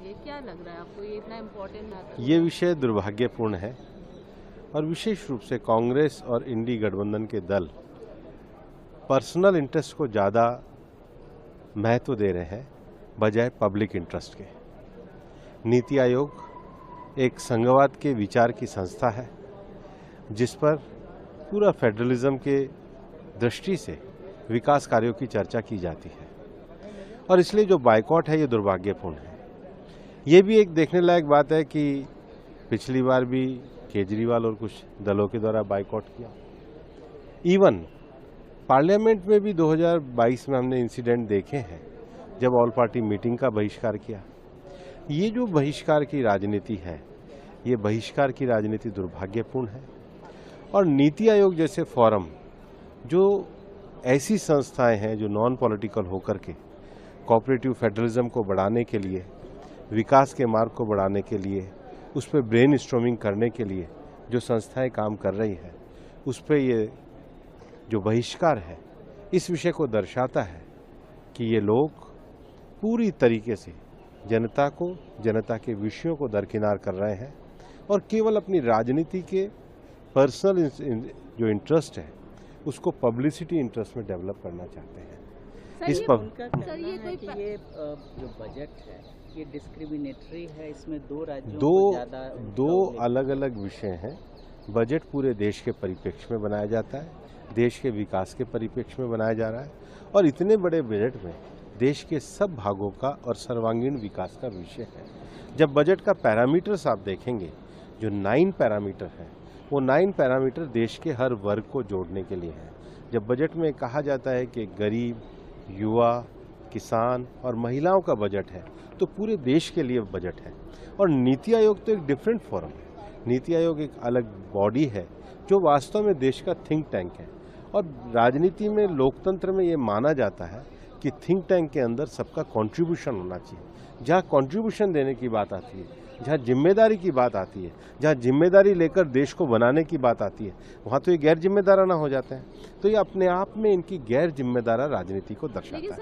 ये क्या लग रहा है आपको, ये इतना इम्पोर्टेंट है? ये विषय दुर्भाग्यपूर्ण है और विशेष रूप से कांग्रेस और इंडी गठबंधन के दल पर्सनल इंटरेस्ट को ज़्यादा महत्व दे रहे हैं बजाय पब्लिक इंटरेस्ट के। नीति आयोग एक संघवाद के विचार की संस्था है जिस पर पूरा फेडरलिज्म के दृष्टि से विकास कार्यों की चर्चा की जाती है और इसलिए जो बायकॉट है ये दुर्भाग्यपूर्ण है। ये भी एक देखने लायक बात है कि पिछली बार भी केजरीवाल और कुछ दलों के द्वारा बायकॉट किया। इवन पार्लियामेंट में भी 2022 में हमने इंसिडेंट देखे हैं जब ऑल पार्टी मीटिंग का बहिष्कार किया। ये जो बहिष्कार की राजनीति है, ये बहिष्कार की राजनीति दुर्भाग्यपूर्ण है और नीति आयोग जैसे फोरम जो ऐसी संस्थाएं हैं जो नॉन पॉलिटिकल होकर के कोऑपरेटिव फेडरलिज्म को बढ़ाने के लिए, विकास के मार्ग को बढ़ाने के लिए, उस पर ब्रेन स्टॉर्मिंग करने के लिए जो संस्थाएं काम कर रही हैं, उस पर ये जो बहिष्कार है इस विषय को दर्शाता है कि ये लोग पूरी तरीके से जनता को, जनता के विषयों को दरकिनार कर रहे हैं और केवल अपनी राजनीति के पर्सनल जो इंटरेस्ट है उसको पब्लिसिटी इंटरेस्ट में डेवलप करना चाहते हैं। उनका कहना है कि ये जो बजट है ये डिस्क्रिमिनेटरी है, इसमें दो राज्यों को ज़्यादा दो अलग अलग विषय हैं। बजट पूरे देश के परिप्रेक्ष्य में बनाया जाता है, देश के विकास के परिप्रेक्ष्य में बनाया जा रहा है और इतने बड़े बजट में देश के सब भागों का और सर्वांगीण विकास का विषय है। जब बजट का पैरामीटर्स आप देखेंगे, जो 9 पैरामीटर हैं, वो 9 पैरामीटर देश के हर वर्ग को जोड़ने के लिए हैं। जब बजट में कहा जाता है कि गरीब, युवा, किसान और महिलाओं का बजट है तो पूरे देश के लिए बजट है। और नीति आयोग तो एक डिफरेंट फोरम है। नीति आयोग एक अलग बॉडी है जो वास्तव में देश का थिंक टैंक है और राजनीति में, लोकतंत्र में ये माना जाता है कि थिंक टैंक के अंदर सबका कंट्रीब्यूशन होना चाहिए। जहाँ कंट्रीब्यूशन देने की बात आती है, जहाँ जिम्मेदारी की बात आती है, जहाँ जिम्मेदारी लेकर देश को बनाने की बात आती है, वहाँ तो ये गैर जिम्मेदाराना हो जाते हैं। तो ये अपने आप में इनकी गैर जिम्मेदारा राजनीति को दर्शाता है।